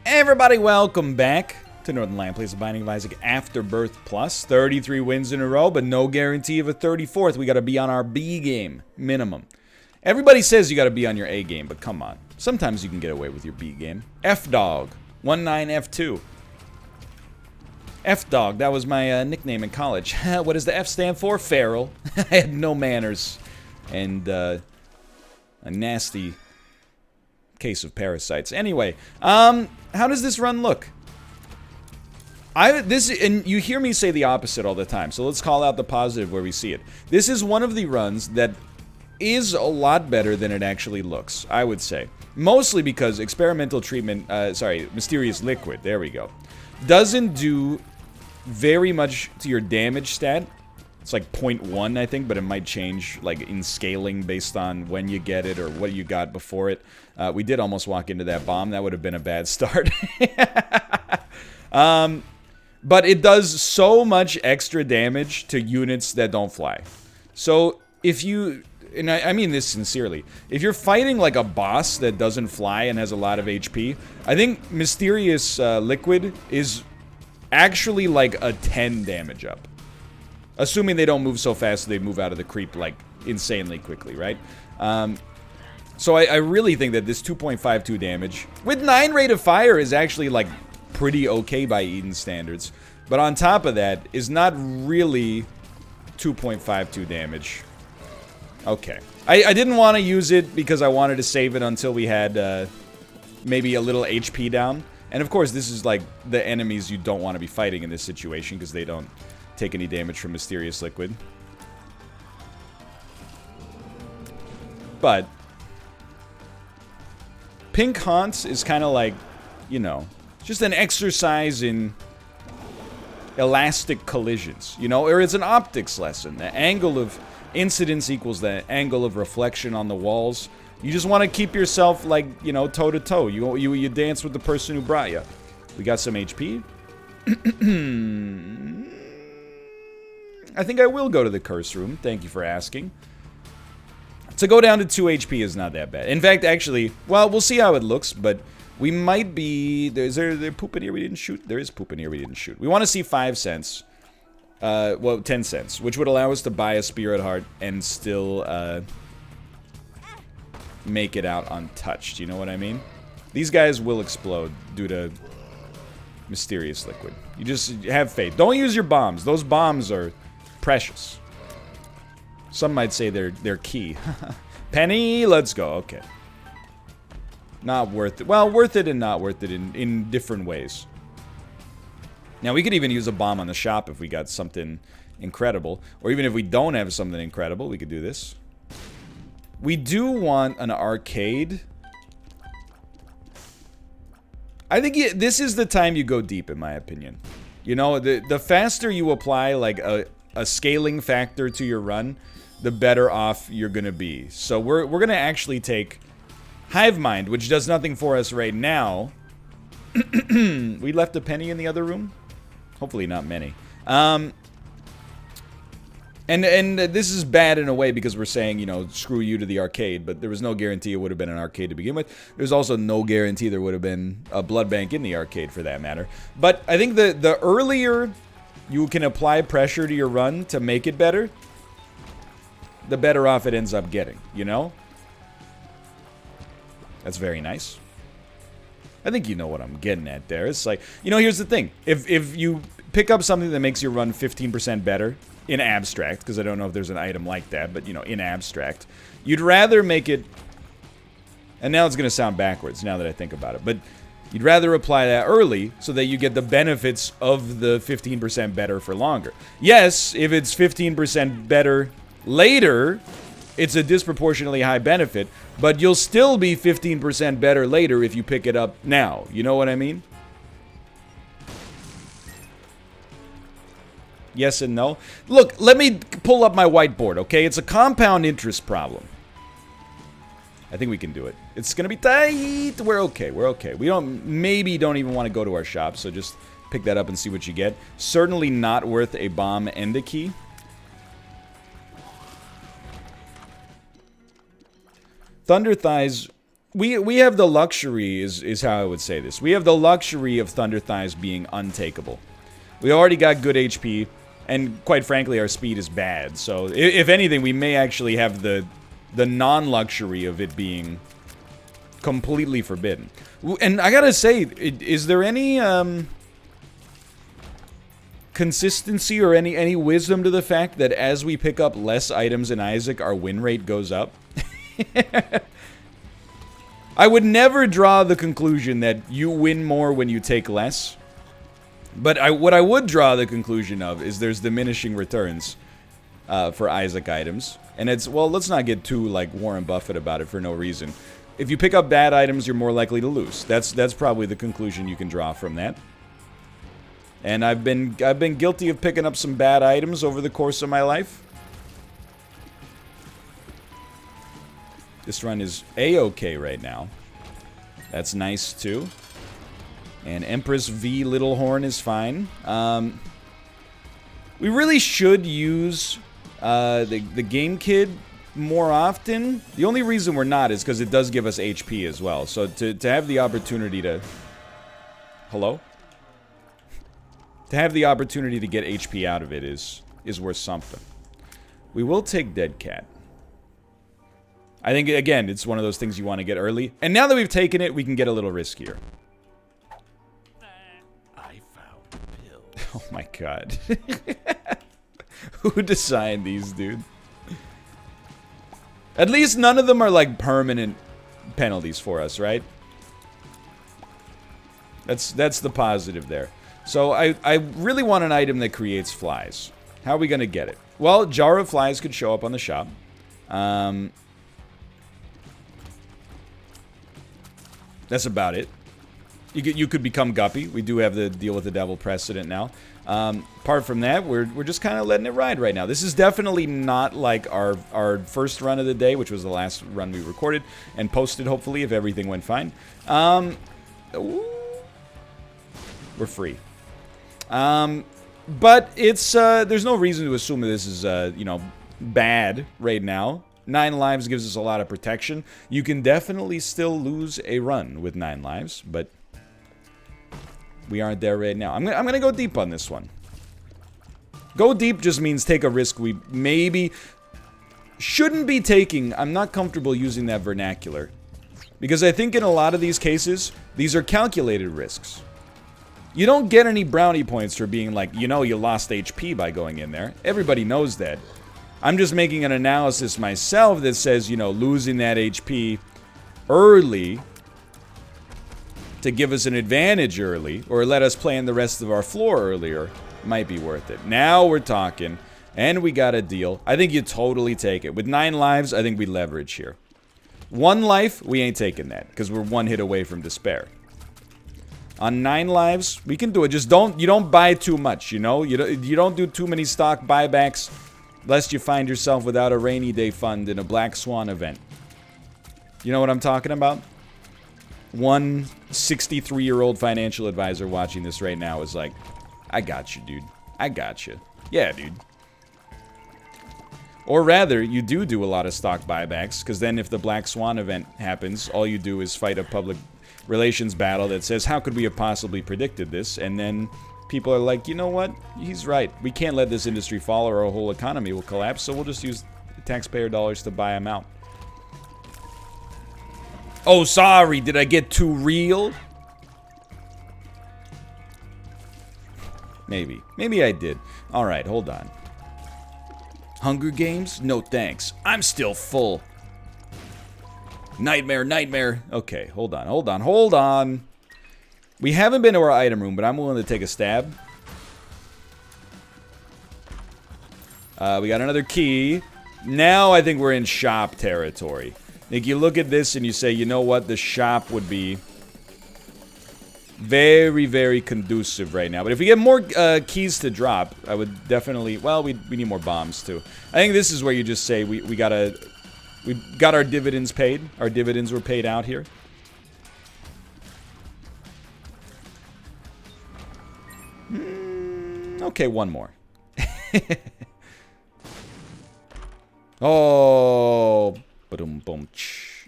Everybody, welcome back to Northernlion Plays the Binding of Isaac Afterbirth Plus. 33 wins in a row, but no guarantee of a 34th. We gotta be on our B game, minimum. Everybody says you gotta be on your A game, but come on. Sometimes you can get away with your B game. F-Dog, 19F2. F-Dog, that was my nickname in college. What does the F stand for? Feral. I had no manners. And, a nasty case of parasites. Anyway, how does this run look? And you hear me say the opposite all the time, so let's call out the positive where we see it. This is one of the runs that is a lot better than it actually looks, I would say. Mostly because experimental treatment, mysterious liquid, there we go, doesn't do very much to your damage stat. It's like 0.1, I think, but it might change, like, in scaling based on when you get it or what you got before it. We did almost walk into that bomb. That would have been a bad start. But it does so much extra damage to units that don't fly. So, if you... And I mean this sincerely. If you're fighting, like, a boss that doesn't fly and has a lot of HP, I think Mysterious Liquid is actually, like, a 10 damage up. Assuming they don't move so fast they move out of the creep, like, insanely quickly, right? So I really think that this 2.52 damage, with 9 rate of fire, is actually, like, pretty okay by Eden standards. But on top of that, is not really 2.52 damage. Okay. I didn't want to use it because I wanted to save it until we had maybe a little HP down. And of course, this is, like, the enemies you don't want to be fighting in this situation because they don't take any damage from Mysterious Liquid. But Pink Haunts is kind of like, you know, just an exercise in elastic collisions, you know, or it's an optics lesson. The angle of incidence equals the angle of reflection on the walls. You just want to keep yourself, like, you know, toe to toe. You dance with the person who brought you. We got some HP. I think I will go to the curse room. Thank you for asking. To go down to 2 HP is not that bad. In fact, actually, well, we'll see how it looks, but we might be... Is there poop in here we didn't shoot? There is poop in here we didn't shoot. We want to see 5 cents. Well, 10 cents, which would allow us to buy a Spirit Heart and still, make it out untouched. You know what I mean? These guys will explode due to Mysterious Liquid. You just have faith. Don't use your bombs. Those bombs are precious. Some might say they're key. Penny, let's go. Okay. Not worth it. Well, worth it and not worth it in different ways. Now, we could even use a bomb on the shop if we got something incredible. Or even if we don't have something incredible, we could do this. We do want an arcade. I think this is the time you go deep, in my opinion. You know, the faster you apply, like, a scaling factor to your run, the better off you're gonna be. So we're gonna actually take Hive Mind, which does nothing for us right now. We left a penny in the other room? Hopefully not many. And this is bad in a way because we're saying, you know, screw you to the arcade, but there was no guarantee it would have been an arcade to begin with. There's also no guarantee there would have been a blood bank in the arcade for that matter. But I think the earlier you can apply pressure to your run to make it better, the better off it ends up getting, you know? That's very nice. I think you know what I'm getting at there. It's like, you know, here's the thing. If you pick up something that makes your run 15% better, in abstract, because I don't know if there's an item like that, but, you know, in abstract, you'd rather make it... And now it's going to sound backwards, now that I think about it, but you'd rather apply that early so that you get the benefits of the 15% better for longer. Yes, if it's 15% better later, it's a disproportionately high benefit, but you'll still be 15% better later if you pick it up now. You know what I mean? Yes and no. Look, let me pull up my whiteboard, okay? It's a compound interest problem. I think we can do it. It's gonna be tight. We're okay. We're okay. We maybe don't even want to go to our shop, so just pick that up and see what you get. Certainly not worth a bomb and a key. Thunder Thighs we have the luxury, is how I would say this. We have the luxury of Thunder Thighs being untakeable. We already got good HP, and quite frankly, our speed is bad. So, if anything, we may actually have the non-luxury of it being completely forbidden. And I gotta say, is there any consistency or any wisdom to the fact that as we pick up less items in Isaac, our win rate goes up? I would never draw the conclusion that you win more when you take less. But what I would draw the conclusion of is there's diminishing returns for Isaac items. And it's, well, let's not get too, like, Warren Buffett about it for no reason. If you pick up bad items, you're more likely to lose. That's probably the conclusion you can draw from that. And I've been guilty of picking up some bad items over the course of my life. This run is A-okay right now. That's nice, too. And Empress V Little Horn is fine. We really should use the Game Kid more often. The only reason we're not is because it does give us HP as well. So to have the opportunity to... Hello? To have the opportunity to get HP out of it is worth something. We will take Dead Cat. I think, again, it's one of those things you want to get early. And now that we've taken it, we can get a little riskier. I found a pill. Oh my god. Who designed these, dude? At least none of them are, like, permanent penalties for us, right? That's the positive there. So I really want an item that creates flies. How are we going to get it? Well, Jar of Flies could show up on the shop. That's about it. You could become Guppy. We do have the Deal with the Devil precedent now. Apart from that, we're just kind of letting it ride right now. This is definitely not like our first run of the day, which was the last run we recorded and posted, hopefully, if everything went fine. We're free. But it's, there's no reason to assume that this is, you know, bad right now. 9 lives gives us a lot of protection. You can definitely still lose a run with 9 lives, but we aren't there right now. I'm gonna go deep on this one. Go deep just means take a risk we maybe shouldn't be taking. I'm not comfortable using that vernacular, because I think in a lot of these cases, these are calculated risks. You don't get any brownie points for being like, you know, you lost HP by going in there. Everybody knows that. I'm just making an analysis myself that says, you know, losing that HP early to give us an advantage early, or let us play in the rest of our floor earlier, might be worth it. Now we're talking, and we got a deal. I think you totally take it. With 9 lives, I think we leverage here. 1 life, we ain't taking that, because we're 1 hit away from despair. On 9 lives, we can do it. Just you don't buy too much, you know? You don't do too many stock buybacks, lest you find yourself without a rainy day fund in a Black Swan event. You know what I'm talking about? One 63-year-old financial advisor watching this right now is like, I got you, dude. I got you. Yeah, dude. Or rather, you do a lot of stock buybacks, because then if the Black Swan event happens, all you do is fight a public relations battle that says, how could we have possibly predicted this? And then people are like, you know what? He's right. We can't let this industry fall or our whole economy will collapse, so we'll just use taxpayer dollars to buy them out. Oh, sorry. Did I get too real? Maybe. Maybe I did. Alright, hold on. Hunger Games? No thanks. I'm still full. Nightmare, nightmare. Okay, hold on. We haven't been to our item room, but I'm willing to take a stab. We got another key. Now I think we're in shop territory. Like, you look at this and you say, you know what? The shop would be very, very conducive right now. But if we get more keys to drop, I would definitely... Well, we need more bombs, too. I think this is where you just say we got our dividends paid. Our dividends were paid out here. Okay, one more. Oh...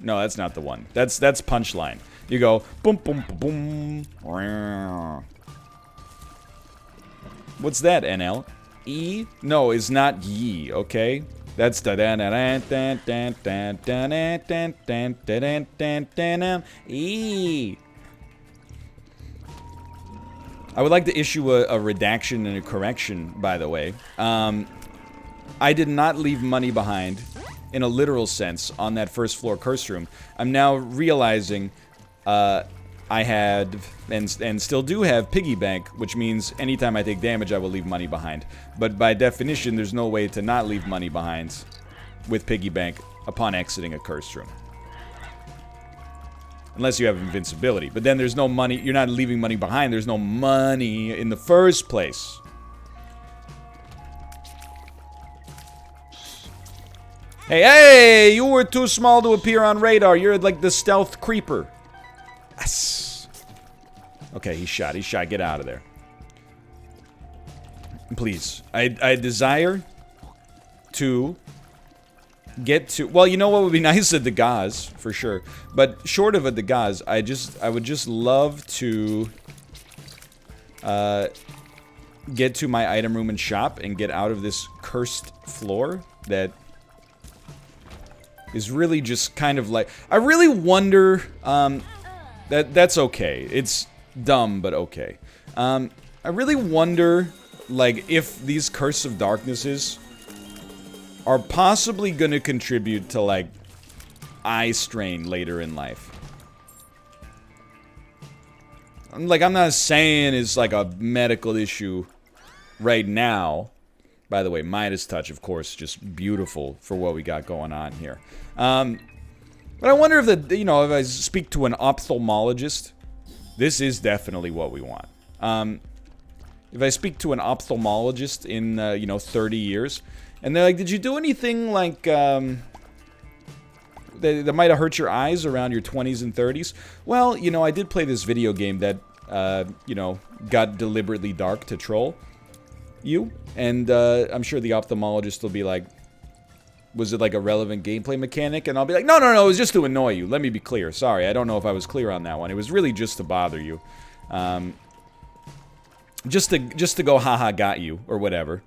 No, that's not the one. That's punchline. You go boom boom boom boom. What's that, NL? E? No, it's not ye, okay? That's da da da da da da da da da da da da E. I would like to issue a redaction and a correction, by the way. I did not leave money behind, in a literal sense, on that first floor curse room. I'm now realizing I had, and still do have, piggy bank, which means anytime I take damage, I will leave money behind. But by definition, there's no way to not leave money behind with piggy bank upon exiting a curse room. Unless you have invincibility. But then there's no money. You're not leaving money behind. There's no money in the first place. Hey, hey! You were too small to appear on radar. You're like the stealth creeper. Yes. Okay, he's shot. He's shot. Get out of there. Please. I desire to get to... Well, you know what would be nice? A Dagaz, for sure. But short of a Dagaz, I would just love to get to my item room and shop and get out of this cursed floor that is really just kind of like... I really wonder... that's okay. It's dumb, but okay. I really wonder, like, if these Curse of Darknesses are possibly gonna contribute to, like, eye strain later in life. Like, I'm not saying it's, like, a medical issue right now. By the way, Midas Touch, of course, just beautiful for what we got going on here. But I wonder if if I speak to an ophthalmologist, this is definitely what we want. If I speak to an ophthalmologist in, 30 years, and they're like, did you do anything like, that might have hurt your eyes around your 20s and 30s? Well, I did play this video game that, got deliberately dark to troll you. And, I'm sure the ophthalmologist will be like, was it like a relevant gameplay mechanic? And I'll be like, no, it was just to annoy you. Let me be clear. Sorry, I don't know if I was clear on that one. It was really just to bother you. Just to go, haha, got you, or whatever.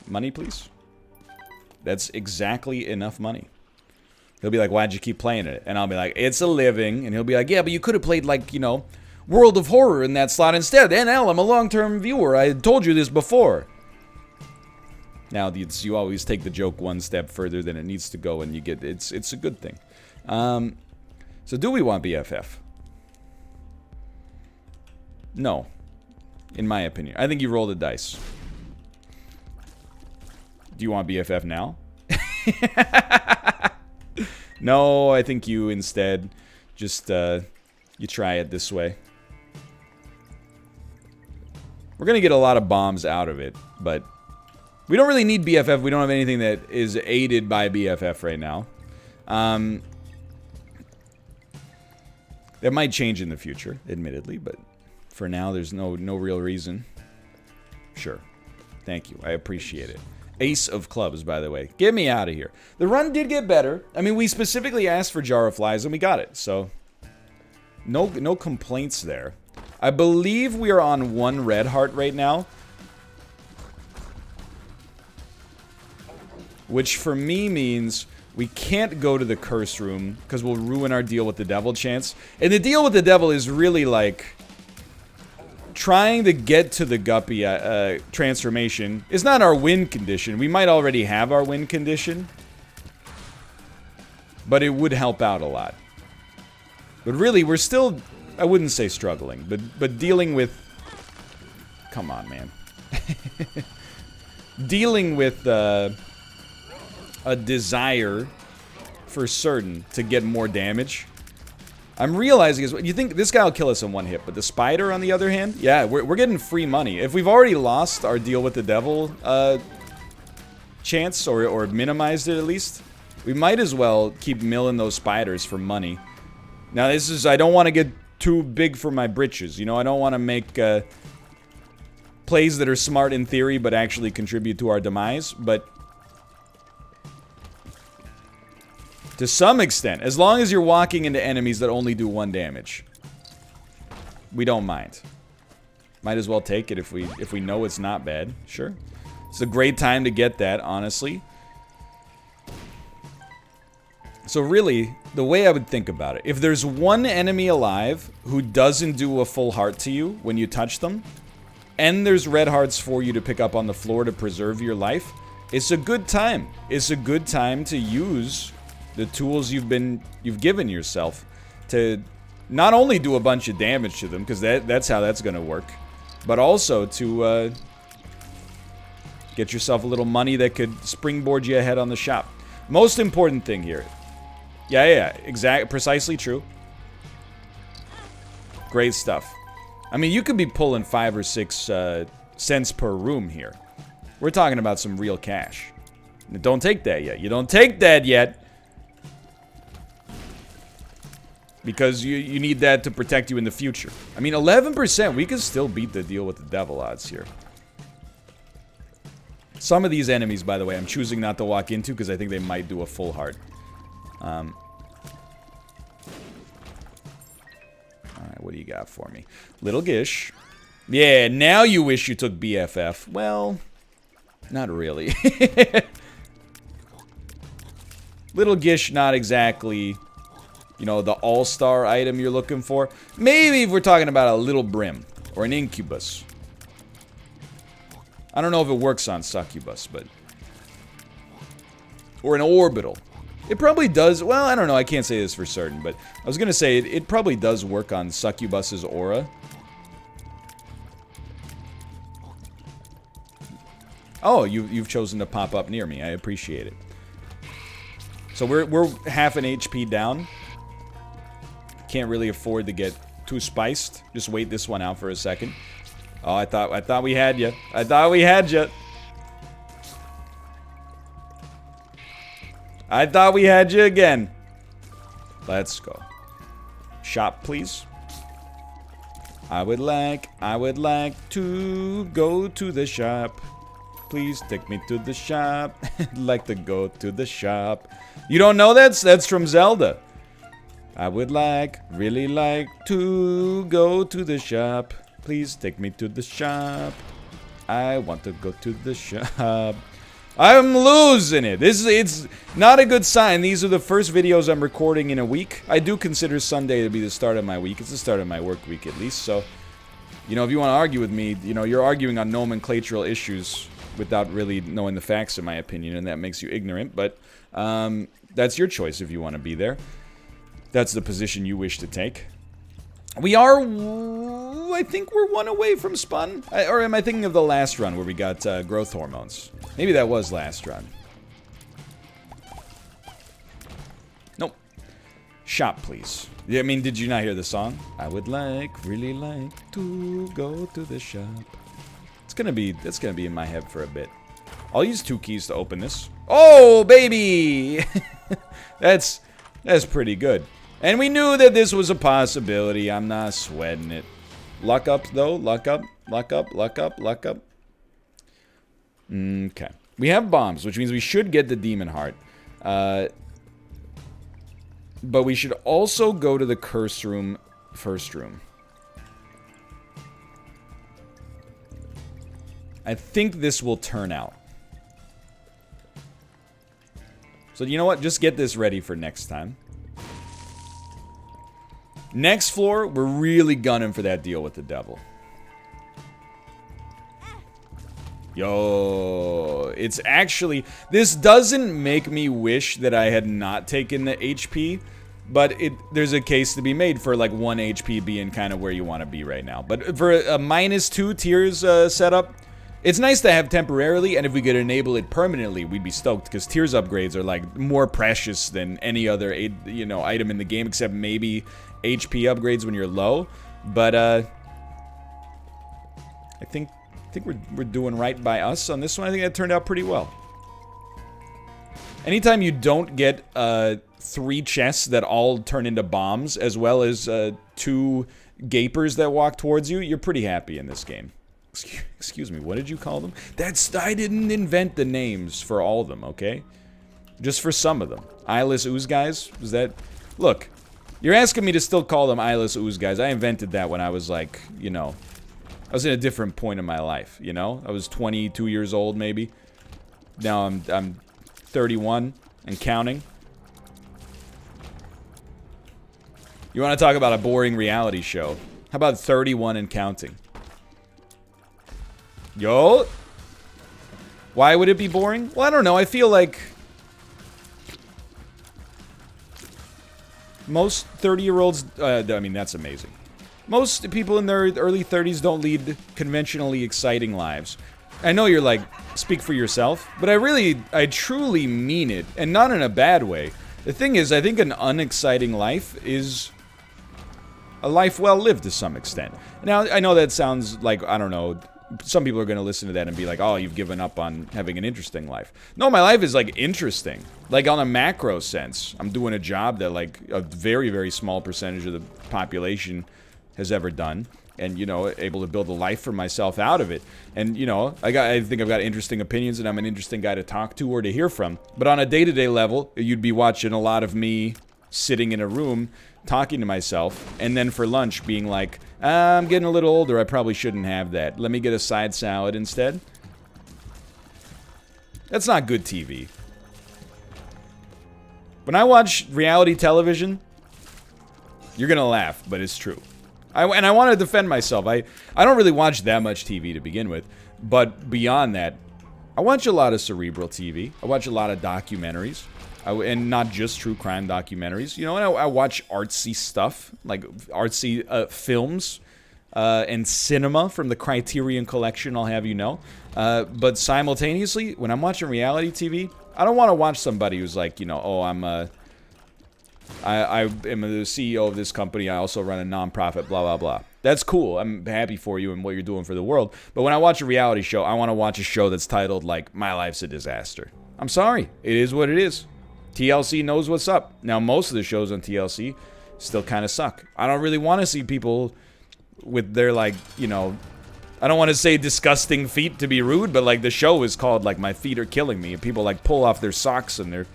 Money, please? That's exactly enough money. He'll be like, why'd you keep playing it? And I'll be like, it's a living. And he'll be like, yeah, but you could have played, like, World of Horror in that slot instead. NL, I'm a long-term viewer. I told you this before. Now, you always take the joke one step further than it needs to go, and you get... It's a good thing. So do we want BFF? No. In my opinion. I think you roll the dice. Do you want BFF now? No, I think you instead just, you try it this way. We're gonna get a lot of bombs out of it, but we don't really need BFF. We don't have anything that is aided by BFF right now. That might change in the future, admittedly, but for now, there's no real reason. Sure. Thank you. I appreciate it. Ace of clubs, by the way. Get me out of here. The run did get better. I mean, we specifically asked for Jar of Flies, and we got it, so... No complaints there. I believe we are on 1 red heart right now. Which for me means we can't go to the curse room because we'll ruin our deal with the devil chance. And the deal with the devil is really like trying to get to the Guppy transformation is not our win condition. We might already have our win condition, but it would help out a lot. But really, we're still, I wouldn't say struggling, but dealing with, come on, man. Dealing with a desire for certain to get more damage. I'm realizing is, you think this guy will kill us in 1 hit, but the spider, on the other hand, yeah, we're getting free money. If we've already lost our deal with the devil chance, or minimized it at least, we might as well keep milling those spiders for money. Now this is, I don't want to get too big for my britches, I don't want to make plays that are smart in theory, but actually contribute to our demise, but To some extent. As long as you're walking into enemies that only do 1 damage. We don't mind. Might as well take it if we know it's not bad. Sure. It's a great time to get that, honestly. So really, the way I would think about it, if there's one enemy alive who doesn't do a full heart to you when you touch them, and there's red hearts for you to pick up on the floor to preserve your life, it's a good time. It's a good time to use the tools you've given yourself to not only do a bunch of damage to them, because that's how that's gonna work, but also to get yourself a little money that could springboard you ahead on the shop. Most important thing here. Yeah, precisely true. Great stuff. I mean, you could be pulling 5 or 6 cents per room here. We're talking about some real cash. Don't take that yet. You don't take that yet. Because you need that to protect you in the future. I mean, 11%, we can still beat the deal with the devil odds here. Some of these enemies, by the way, I'm choosing not to walk into because I think they might do a full heart. Alright, what do you got for me? Little Gish. Yeah, now you wish you took BFF. Well, not really. Little Gish, not exactly, you know, the all-star item you're looking for. Maybe if we're talking about a Little Brim or an Incubus. I don't know if it works on Succubus, but... Or an Orbital. It probably does. Well, I don't know. I can't say this for certain, but I was going to say it probably does work on Succubus's aura. Oh, you've chosen to pop up near me. I appreciate it. So we're half an HP down. Can't really afford to get too spiced. Just wait this one out for a second. Oh, I thought we had you. I thought we had you. I thought we had you again. Let's go. Shop, please. I would like to go to the shop. Please take me to the shop. I'd like to go to the shop. You don't know that? That's from Zelda. I would really like to go to the shop. Please take me to the shop. I want to go to the shop. I'm losing it. It's not a good sign. These are the first videos I'm recording in a week. I do consider Sunday to be the start of my week. It's the start of my work week at least. So, you know, if you want to argue with me, you know, you're arguing on nomenclatural issues without really knowing the facts, in my opinion, and that makes you ignorant. But that's your choice if you want to be there. That's the position you wish to take. We are, I think we're 1 away from Spun. Or am I thinking of the last run where we got growth hormones? Maybe that was last run. Nope. Shop, please. Yeah, I mean, did you not hear the song? I would really like to go to the shop. That's gonna be in my head for a bit. I'll use 2 keys to open this. Oh, baby! That's pretty good. And we knew that this was a possibility. I'm not sweating it. Luck up, though. Luck up. Luck up. Luck up. Luck up. Okay. We have bombs, which means we should get the demon heart. But we should also go to the curse room, first room. I think this will turn out. So you know what? Just get this ready for next time. Next floor, we're really gunning for that deal with the devil. Yo, it's actually... This doesn't make me wish that I had not taken the HP, but there's a case to be made for like 1 HP being kind of where you want to be right now. But for a -2 tears setup, it's nice to have temporarily, and if we could enable it permanently, we'd be stoked, because tears upgrades are like more precious than any other, you know, item in the game, except maybe HP upgrades when you're low. But I think we're doing right by us on this one. I think that turned out pretty well. Anytime you don't get 3 chests that all turn into bombs, as well as 2 gapers that walk towards you, you're pretty happy in this game. Excuse me, what did you call them? I didn't invent the names for all of them, okay? Just for some of them. Eyeless ooze guys? Was that... Look, you're asking me to still call them eyeless ooze guys. I invented that when I was like, you know... I was in a different point in my life, you know? I was 22 years old, maybe. Now I'm 31 and counting. You want to talk about a boring reality show? How about 31 and counting? Yo? Why would it be boring? Well, I don't know. I feel like... most 30-year-olds... I mean, that's amazing. Most people in their early 30s don't lead conventionally exciting lives. I know you're like, speak for yourself, but I truly mean it, and not in a bad way. The thing is, I think an unexciting life is a life well lived to some extent. Now, I know that sounds like, I don't know, some people are going to listen to that and be like, oh, you've given up on having an interesting life. No, my life is, like, interesting. Like, on a macro sense. I'm doing a job that, like, a very, very small percentage of the population has ever done. And, you know, able to build a life for myself out of it. And, you know, I think I've got interesting opinions and I'm an interesting guy to talk to or to hear from. But on a day-to-day level, you'd be watching a lot of me sitting in a room talking to myself, and then for lunch being like, I'm getting a little older, I probably shouldn't have that. Let me get a side salad instead. That's not good TV. When I watch reality television, you're gonna laugh, but it's true. And I want to defend myself. I don't really watch that much TV to begin with, but beyond that, I watch a lot of cerebral TV. I watch a lot of documentaries. And not just true crime documentaries. You know, and I watch artsy stuff, like artsy films and cinema from the Criterion Collection, I'll have you know. But simultaneously, when I'm watching reality TV, I don't want to watch somebody who's like, you know, oh, I am the CEO of this company, I also run a nonprofit, blah, blah, blah. That's cool. I'm happy for you and what you're doing for the world. But when I watch a reality show, I want to watch a show that's titled, like, My Life's a Disaster. I'm sorry. It is what it is. TLC knows what's up. Now, most of the shows on TLC still kind of suck. I don't really want to see people with their, like, you know, I don't want to say disgusting feet to be rude, but, like, the show is called, like, My Feet Are Killing Me. And people, like, pull off their socks and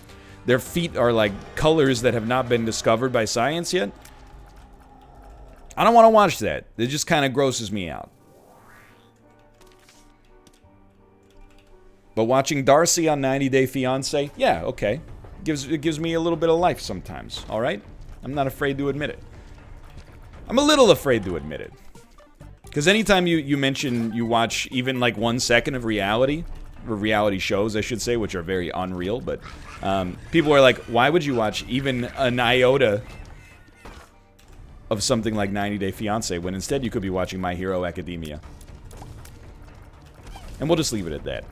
their feet are, like, colors that have not been discovered by science yet. I don't want to watch that. It just kind of grosses me out. But watching Darcy on 90 Day Fiancé, yeah, okay. It gives me a little bit of life sometimes, alright? I'm not afraid to admit it. I'm a little afraid to admit it. Because anytime you mention you watch even like 1 second of reality, or reality shows, I should say, which are very unreal, but people are like, why would you watch even an iota of something like 90 Day Fiancé when instead you could be watching My Hero Academia? And we'll just leave it at that.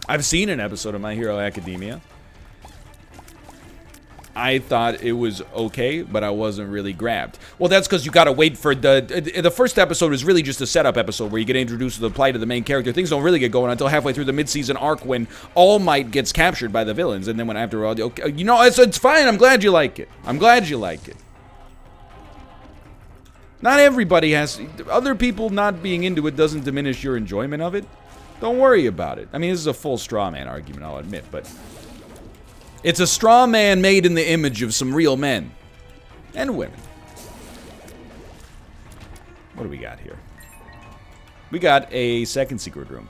I've seen an episode of My Hero Academia. I thought it was okay, but I wasn't really grabbed. Well, that's because you gotta wait for the first episode is really just a setup episode where you get introduced to the plight of the main character. Things don't really get going until halfway through the mid-season arc when All Might gets captured by the villains, and then when after all, okay, you know, it's fine. I'm glad you like it. I'm glad you like it. Not everybody has. Other people not being into it doesn't diminish your enjoyment of it. Don't worry about it. I mean, this is a full straw man argument, I'll admit, but it's a straw man made in the image of some real men. And women. What do we got here? We got a second secret room.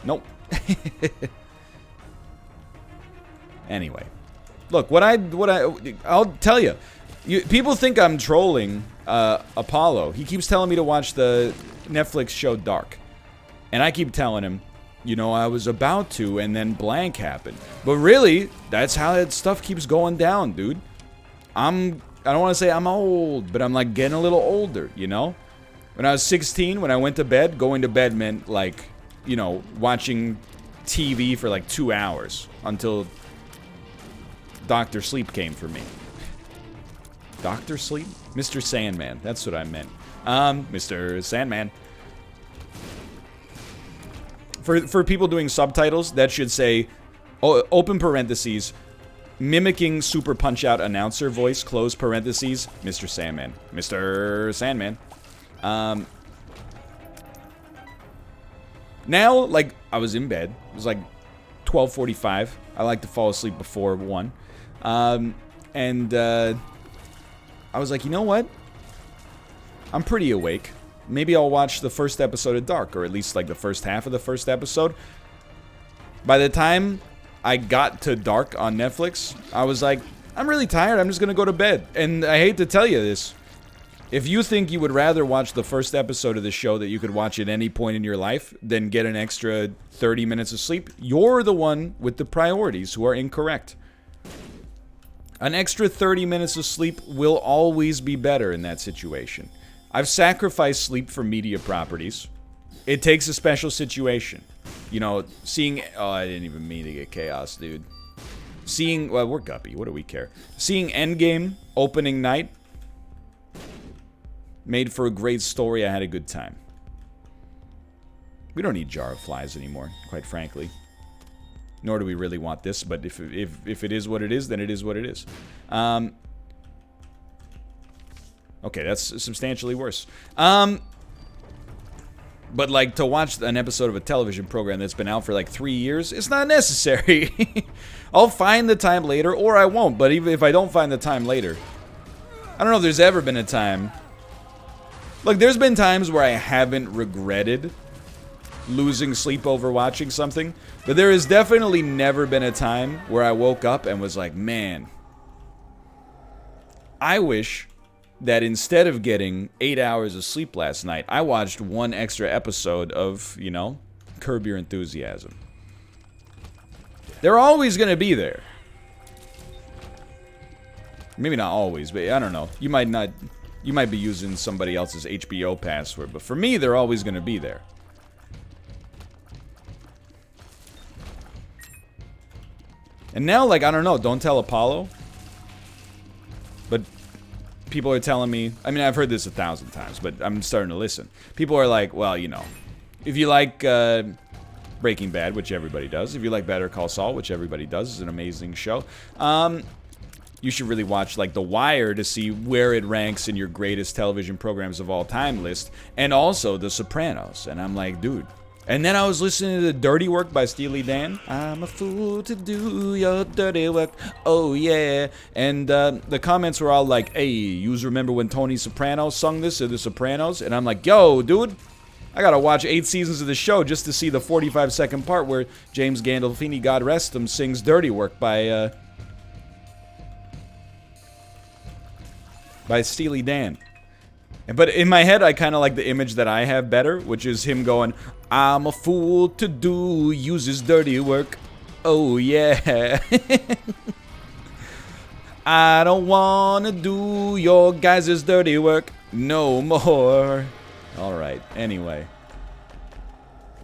Nope. Anyway. Look, I'll tell you. People think I'm trolling Apollo. He keeps telling me to watch the Netflix show Dark. And I keep telling him, you know, I was about to, and then blank happened. But really, that's how that stuff keeps going down, dude. I don't want to say I'm old, but I'm like getting a little older, you know? When I was 16, when I went to bed, going to bed meant like, you know, watching TV for like 2 hours until Dr. Sleep came for me. Dr. Sleep? Mr. Sandman, that's what I meant. Mr. Sandman. For people doing subtitles, that should say, open parentheses, mimicking Super Punch-Out announcer voice, close parentheses, Mr. Sandman. Mr. Sandman. Now, like, I was in bed. It was like 12:45. I like to fall asleep before 1. I was like, you know what? I'm pretty awake. Maybe I'll watch the first episode of Dark, or at least like the first half of the first episode. By the time I got to Dark on Netflix, I was like, I'm really tired, I'm just gonna go to bed. And I hate to tell you this. If you think you would rather watch the first episode of the show that you could watch at any point in your life than get an extra 30 minutes of sleep, you're the one with the priorities who are incorrect. An extra 30 minutes of sleep will always be better in that situation. I've sacrificed sleep for media properties. It takes a special situation. You know, seeing... Oh, I didn't even mean to get chaos, dude. Seeing... Well, we're guppy. What do we care? Seeing Endgame opening night made for a great story. I had a good time. We don't need Jar of Flies anymore, quite frankly. Nor do we really want this, but if it is what it is, then it is what it is. Okay, that's substantially worse. But like, to watch an episode of a television program that's been out for like 3 years, it's not necessary. I'll find the time later, or I won't. But even if I don't find the time later, I don't know if there's ever been a time. Look, there's been times where I haven't regretted losing sleep over watching something, but there has definitely never been a time where I woke up and was like, man, I wish that instead of getting 8 hours of sleep last night, I watched one extra episode of, you know, Curb Your Enthusiasm. They're always gonna be there. Maybe not always, but I don't know. You might be using somebody else's HBO password, but for me, they're always gonna be there. And now, like, I don't know, don't tell Apollo. But people are telling me, I mean, I've heard this 1,000 times, but I'm starting to listen. People are like, well, you know, if you like Breaking Bad, which everybody does, if you like Better Call Saul, which everybody does, is an amazing show, you should really watch, like, The Wire to see where it ranks in your greatest television programs of all time list, and also The Sopranos. And I'm like, dude. And then I was listening to the Dirty Work by Steely Dan. I'm a fool to do your dirty work, oh yeah. And the comments were all like, hey, you remember when Tony Soprano sung this at The Sopranos? And I'm like, yo, dude, I gotta watch 8 seasons of the show just to see the 45-second part where James Gandolfini, God rest him, sings Dirty Work by Steely Dan. But in my head, I kind of like the image that I have better, which is him going, I'm a fool to do, uses dirty work, oh yeah. I don't want to do your guys' dirty work no more. Alright, anyway.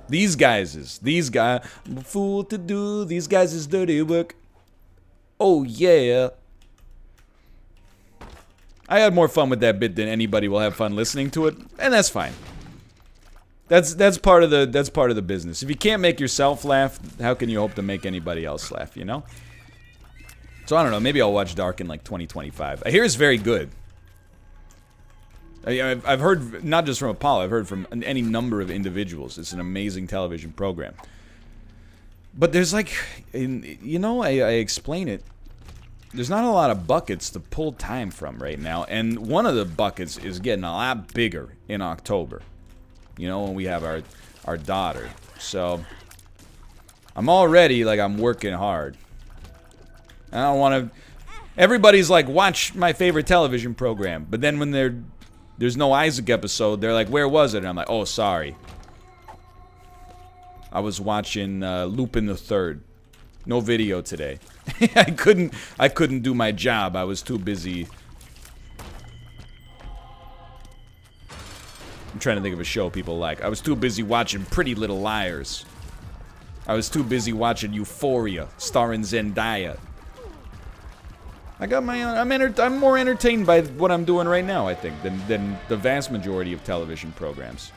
These guys, I'm a fool to do these guys' dirty work, oh yeah. I had more fun with that bit than anybody will have fun listening to it, and that's fine. That's part of the business. If you can't make yourself laugh, how can you hope to make anybody else laugh, you know? So I don't know, maybe I'll watch Dark in like 2025. I hear it's very good. I've heard, not just from Apollo, I've heard from any number of individuals. It's an amazing television program. But there's like, you know, I explain it. There's not a lot of buckets to pull time from right now, and one of the buckets is getting a lot bigger in October. You know, when we have our daughter. So, I'm already, like, I'm working hard. I don't want to... Everybody's like, watch my favorite television program, but then when there's no Isaac episode, they're like, where was it? And I'm like, oh, sorry. I was watching Lupin the Third. No video today. I couldn't do my job. I was too busy. I'm trying to think of a show people like. I was too busy watching Pretty Little Liars. I was too busy watching Euphoria, starring Zendaya. I got my own, I'm more entertained by what I'm doing right now, I think, than the vast majority of television programs.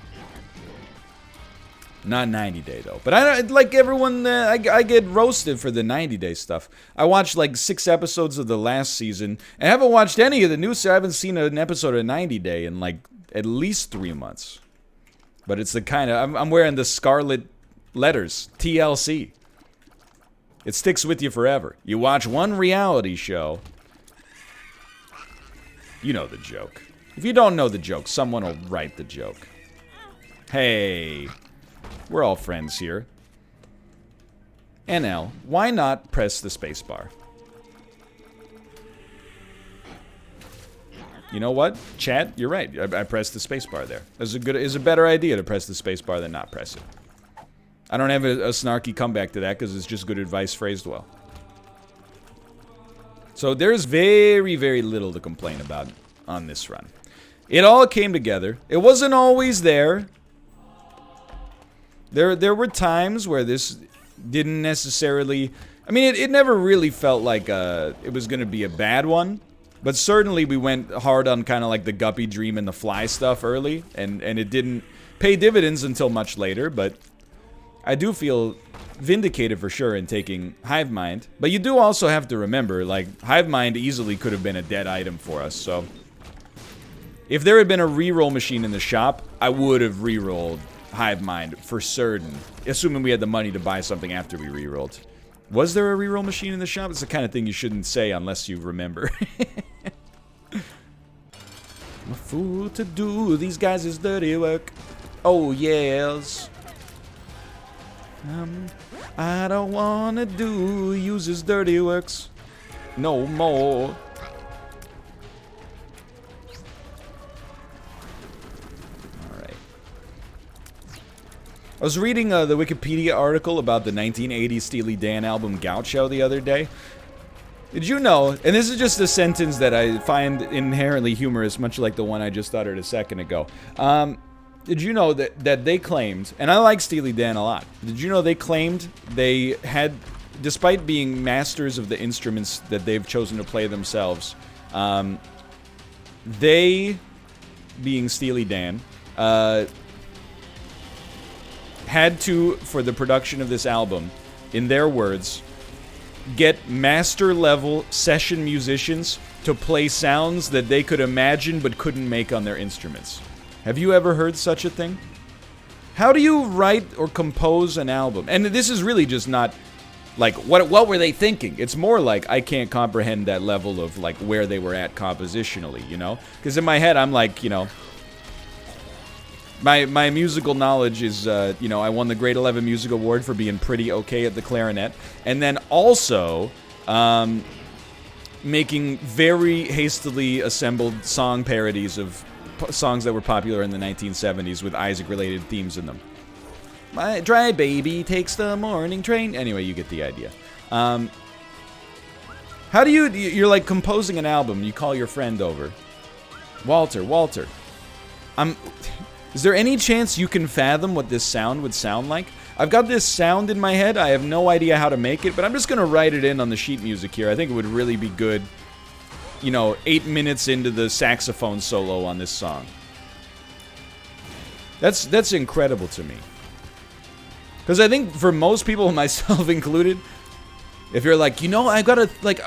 Not 90 Day, though. But I like everyone, I get roasted for the 90 Day stuff. I watched like 6 episodes of the last season. I haven't watched any of the new, so I haven't seen an episode of 90 Day in like at least 3 months. But it's the kind of, I'm wearing the scarlet letters, TLC. It sticks with you forever. You watch one reality show. You know the joke. If you don't know the joke, someone will write the joke. Hey, we're all friends here. NL, why not press the spacebar? You know what? Chat, you're right. I pressed the spacebar there. It's a better idea to press the spacebar than not press it. I don't have a snarky comeback to that because it's just good advice phrased well. So there's very, very little to complain about on this run. It all came together. It wasn't always there. There were times where this didn't necessarily... I mean, it never really felt like it was going to be a bad one. But certainly we went hard on kind of like the Guppy Dream and the Fly stuff early. And it didn't pay dividends until much later. But I do feel vindicated for sure in taking Hive Mind. But you do also have to remember, like, Hive Mind easily could have been a dead item for us. So if there had been a reroll machine in the shop, I would have rerolled Hive Mind for certain. Assuming we had the money to buy something after we rerolled. Was there a reroll machine in the shop? It's the kind of thing you shouldn't say unless you remember. I'm a fool to do these guys' is dirty work. Oh, yes. I don't wanna do uses dirty works no more. Alright. I was reading the Wikipedia article about the 1980 Steely Dan album Gaucho the other day. Did you know, and this is just a sentence that I find inherently humorous, much like the one I just uttered a second ago. Did you know that they claimed, and I like Steely Dan a lot, did you know they claimed they had, despite being masters of the instruments that they've chosen to play themselves, they, being Steely Dan, had to, for the production of this album, in their words, get master-level session musicians to play sounds that they could imagine but couldn't make on their instruments. Have you ever heard such a thing? How do you write or compose an album? And this is really just not, like, what were they thinking? It's more like, I can't comprehend that level of, like, where they were at compositionally, you know? Because in my head, I'm like, you know, my musical knowledge is, you know, I won the Grade 11 Music Award for being pretty okay at the clarinet. And then also, making very hastily assembled song parodies of songs that were popular in the 1970s with Isaac-related themes in them. My dry baby takes the morning train. Anyway, you get the idea. How do you're like composing an album, you call your friend over. Walter, is there any chance you can fathom what this sound would sound like? I've got this sound in my head, I have no idea how to make it, but I'm just gonna write it in on the sheet music here. I think it would really be good, you know, 8 minutes into the saxophone solo on this song. That's incredible to me. Because I think for most people, myself included, if you're like, you know, I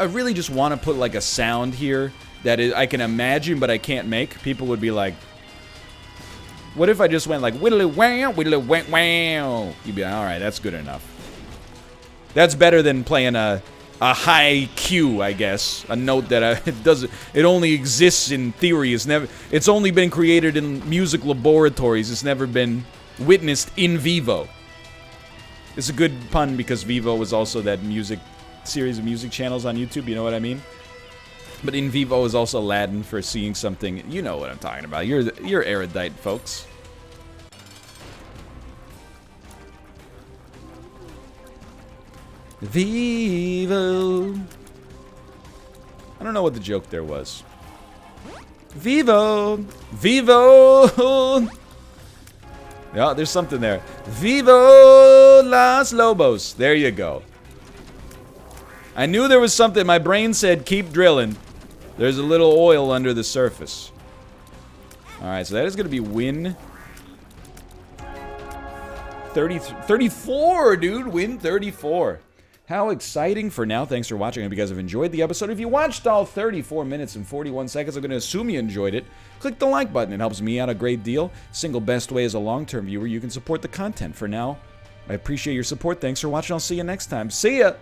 really just want to put like a sound here that I can imagine but I can't make, people would be like, what if I just went like, whittly wow, you'd be like, alright, that's good enough. That's better than playing a high Q, I guess. A note that it only exists in theory. It's only been created in music laboratories. It's never been witnessed in vivo. It's a good pun because Vivo was also that series of music channels on YouTube, you know what I mean? But in vivo is also Latin for seeing something. You know what I'm talking about. You're erudite, folks. Vivo. I don't know what the joke there was. Vivo. Vivo. Yeah, there's something there. Vivo Las Lobos. There you go. I knew there was something. My brain said keep drilling. There's a little oil under the surface. Alright, so that is going to be win 34, dude. Win 34. How exciting for now. Thanks for watching. I hope you guys have enjoyed the episode. If you watched all 34 minutes and 41 seconds, I'm going to assume you enjoyed it. Click the like button. It helps me out a great deal. Single best way as a long-term viewer you can support the content. For now, I appreciate your support. Thanks for watching. I'll see you next time. See ya!